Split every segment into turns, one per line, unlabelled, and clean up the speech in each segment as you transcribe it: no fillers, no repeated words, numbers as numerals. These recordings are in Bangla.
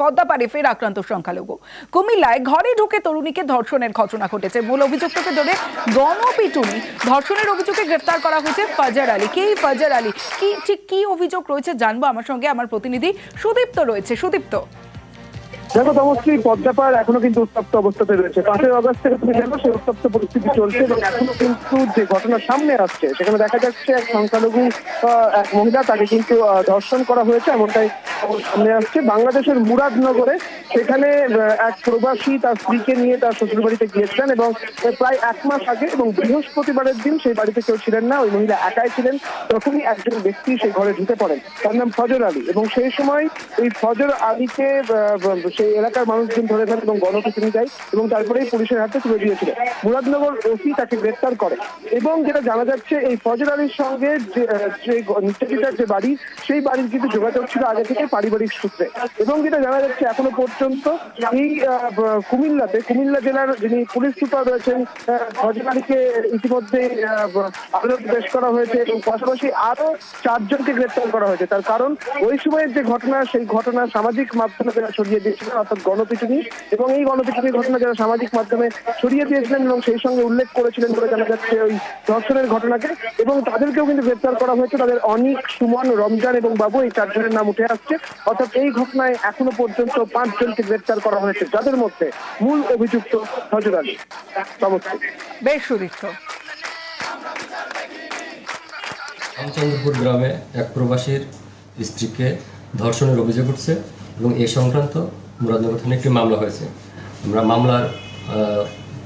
পদ্মাপাড়ে ফের আক্রান্ত সংখ্যালঘু। কুমিল্লায় ঘরে ঢুকে তরুণীকে ধর্ষণের ঘটনা ঘটেছে। মূল অভিযুক্তকে ধরে গণপিটুনি। ধর্ষণের অভিযোগে গ্রেফতার করা হয়েছে ফাজার আলী। কে ফাজার আলী, কি অভিযোগ রয়েছে জানবো। আমার সঙ্গে আমার প্রতিনিধি সুদীপ্ত রয়েছে। সুদীপ্ত,
দেখো তমশ্রী, পদ্মাপাড় এখনো কিন্তু উত্তপ্ত অবস্থাতে রয়েছে। 5 আগস্ট থেকে তুমি জানো সেই উত্তপ্ত পরিস্থিতি চলছে এবং এখনো কিন্তু যে ঘটনা সামনে আসছে সেখানে দেখা যাচ্ছে এক সংখ্যালঘু এক মহিলা, তাকে কিন্তু ধর্ষণ করা হয়েছে এমনটাই সামনে আসছে। বাংলাদেশের মুরাদনগরে সেখানে এক প্রবাসী তার স্ত্রীকে নিয়ে তার শ্বশুর বাড়িতে গিয়েছিলেন এবং প্রায় 1 মাস আগে এবং বৃহস্পতিবারের দিন সেই বাড়িতে কেউ ছিলেন না, ওই মহিলা একাই ছিলেন। তখনই একজন ব্যক্তি সেই ঘরে ঢুকে পড়েন, তার নাম ফজর আলী, এবং সেই সময় এই ফজর আলীকে সেই এলাকার মানুষজন ধরে ফেলে এবং গণপিটুনি দেয় এবং তারপরেই পুলিশের হাতে তুলে দিয়েছিল। মুরাদনগর ওসি তাকে গ্রেফতার করে এবং যেটা জানা যাচ্ছে এই ফজর আলীর সঙ্গে যে নির্যাতিতার যে বাড়ি, সেই বাড়ির কিন্তু যোগাযোগ ছিল আগে থেকে পারিবারিক সূত্রে। এবং যেটা জানা যাচ্ছে এখনো পর্যন্ত এই কুমিল্লা জেলার যিনি পুলিশ সুপার রয়েছেন ফজর আলীকে ইতিমধ্যে আদালতে পেশ করা হয়েছে এবং পাশাপাশি আরো 4 জনকে গ্রেফতার করা হয়েছে। তার কারণ ওই সময়ের যে ঘটনা, সেই ঘটনা সামাজিক মাধ্যমে যারা ছড়িয়ে দিয়েছিলেন, অর্থাৎ গণপিটুনি, এবং এই গণপিটুনির ঘটনা যারা সামাজিক মাধ্যমে ছড়িয়ে দিয়েছিলেন এবং সেই সঙ্গে উল্লেখ করেছিলেন বলে জানা যাচ্ছে ওই ধর্ষণের ঘটনাকে, এবং তাদেরকেও কিন্তু গ্রেফতার করা হয়েছে। তাদের অনিক, সুমন, রমজান এবং বাবু, এই 4 জনের নাম উঠে আসছে। অর্থাৎ এই ঘটনায় এখনো পর্যন্ত 5 জনকে গ্রেফতার করা হয়েছে, যাদের মধ্যে মূল অভিযুক্ত ফজর আলী।
বেশ সুদীপ্ত।
রামচন্দ্রপুর গ্রামে এক প্রবাসীর স্ত্রীকে ধর্ষণের অভিযোগ উঠছে এবং এ সংক্রান্ত মুরাদনগর থানায় একটি মামলা হয়েছে। আমরা মামলার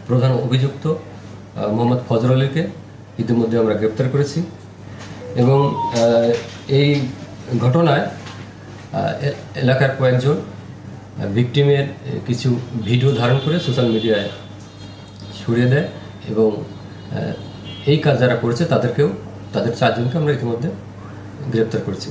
প্রধান অভিযুক্ত মোহাম্মদ ফজর আলীকে ইতিমধ্যে আমরা গ্রেপ্তার করেছি এবং এই ঘটনায় এলাকার কয়েকজন ভিকটিমের কিছু ভিডিও ধারণ করে সোশ্যাল মিডিয়ায় ছড়িয়ে দেয় এবং এই কাজ যারা করেছে তাদের 4 জনকে আমরা ইতিমধ্যে গ্রেপ্তার করেছি।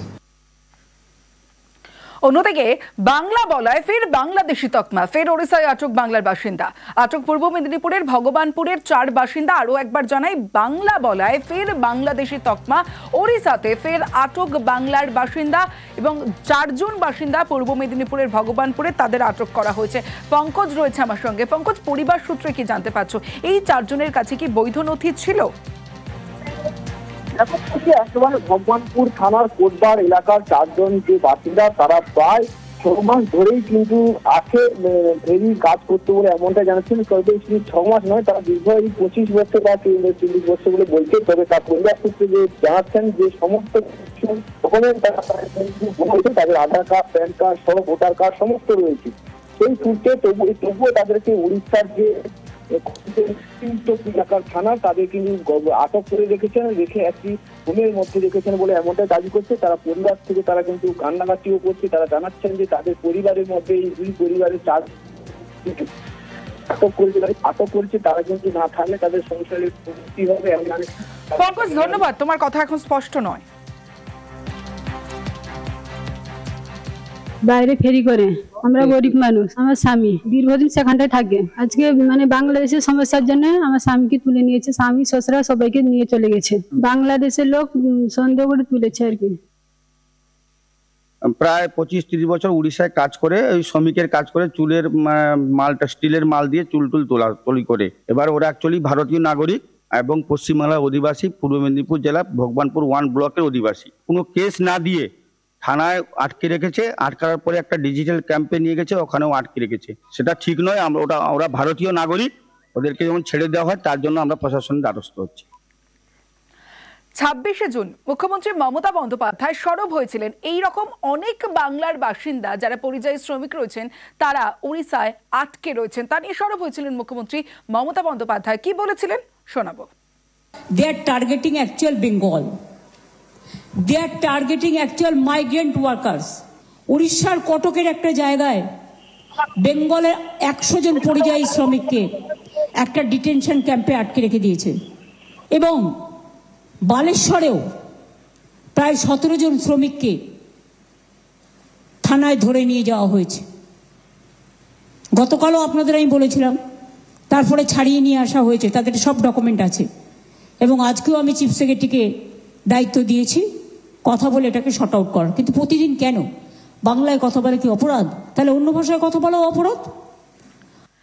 অন্যদিকে বাংলা বলায় ফের বাংলাদেশি তকমা। ফের ওড়িশায় আটক বাংলার বাসিন্দা। আটক পূর্ব মেদিনীপুরের ভগবানপুরের 4 বাসিন্দা। আরো একবার জানাই, বাংলা বলায় ফের বাংলাদেশি তকমা। ওড়িশাতে ফের আটক বাংলার বাসিন্দা এবং 4 জন বাসিন্দা পূর্ব মেদিনীপুরের ভগবানপুরে, তাদের আটক করা হয়েছে। পঙ্কজ রয়েছে আমার সঙ্গে। পঙ্কজ, পরিবার সূত্রে কি জানতে পারছো? এই 4 জনের কাছে কি বৈধ নথি ছিল?
একেবারে ভগবানপুর থানার কোটবার এলাকার 4 জন যে বাসিন্দা, তারা প্রায় 6 মাস ধরেই কিন্তু আছে ফেরি কাজ করতে বলে এমনটা জানাচ্ছেন। তবে 6 মাস নয়, তারা দীর্ঘ 25 বছর বা 30 বছর বলে বলছে। তবে তার পরিবার সূত্রে যে জানাচ্ছেন যে সমস্ত তাদের আধার কার্ড, প্যান কার্ড সহ ভোটার কার্ড সমস্ত রয়েছে। সেই সূত্রে তবুও তাদেরকে উড়িষ্যার যে এলাকার থানা, তাদের কিন্তু আটক করে রেখেছেন, রেখে একটি রুমের মধ্যে রেখেছেন বলে এমনটাই দাবি করছে তারা। পরিবার থেকে তারা কিন্তু কান্নাকাটিও করছে। তারা জানাচ্ছেন যে তাদের পরিবারের মধ্যে এই 2 পরিবারের 4 আটক করেছে, তারা কিন্তু না থাকলে তাদের সংসারের ক্ষতি হবে।
পঙ্কজ, ধন্যবাদ। তোমার কথা এখন স্পষ্ট নয়।
বাইরে ফেরি করে, আমরা গরিব মানুষ, আমার স্বামী দীর্ঘদিন সেখানটায় থাকে। আজকে বাংলাদেশের সমস্যার জন্য আমার স্বামীকে তুলে নিয়েছে। স্বামী শ্বশুরা সবাইকে নিয়ে চলে গেছে। বাংলাদেশের লোক সন্দেহ করে তুলেছে আর কি।
প্রায় 25-30 বছর উড়িষ্যায় কাজ করে, ওই শ্রমিকের কাজ করে, চুলের মালটা স্টিলের মাল দিয়ে চুল তোলি করে। এবার ওরা অ্যাকচুয়ালি ভারতীয় নাগরিক এবং পশ্চিমবাংলার অধিবাসী, পূর্ব মেদিনীপুর জেলা ভগবানপুর 1 ব্লকের অধিবাসী। কোনো কেস না দিয়ে থানায় আটকে রেখেছে। আটকার পরে একটা ডিজিটাল ক্যাম্পে নিয়ে গেছে, ওখানেও আটকে রেখেছে। সেটা ঠিক নয়। ওরা ভারতীয় নাগরিক, ওদেরকে যখন ছেড়ে দেওয়া হয় তার জন্য আমরা প্রশাসনের দ্বারস্থ হচ্ছি।
26শে জুন মুখ্যমন্ত্রী মমতা বন্দ্যোপাধ্যায় সরব হয়েছিলেন। এই রকম অনেক বাংলার বাসিন্দা যারা পরিযায়ী শ্রমিক রয়েছেন, তারা উড়িষ্যায় আটকে রয়েছেন, তা নিয়ে সরব হয়েছিলেন মুখ্যমন্ত্রী মমতা বন্দ্যোপাধ্যায়। কি বলেছিলেন শোনাবো।
They are targeting actual Bengal. They are targeting actual migrant workers. উড়িষ্যার কটকের একটা জায়গায় বেঙ্গলের 100 জন পরিযায়ী শ্রমিককে একটা ডিটেনশন ক্যাম্পে আটকে রেখে দিয়েছে এবং বালেশ্বরেও প্রায় 17 জন শ্রমিককে থানায় ধরে নিয়ে যাওয়া হয়েছে। গতকালও আপনাদের আমি বলেছিলাম, তারপরে ছাড়িয়ে নিয়ে আসা হয়েছে, তাদের সব ডকুমেন্ট আছে এবং আজকেও আমি চিফ সেক্রেটারিকে দায়িত্ব দিয়েছি কথা বলে এটাকে শর্ট আউট করার। কিন্তু প্রতিদিন কেন বাংলায় কথা বলে কি অপরাধ? তাহলে অন্য ভাষায় কথা বলাও অপরাধ?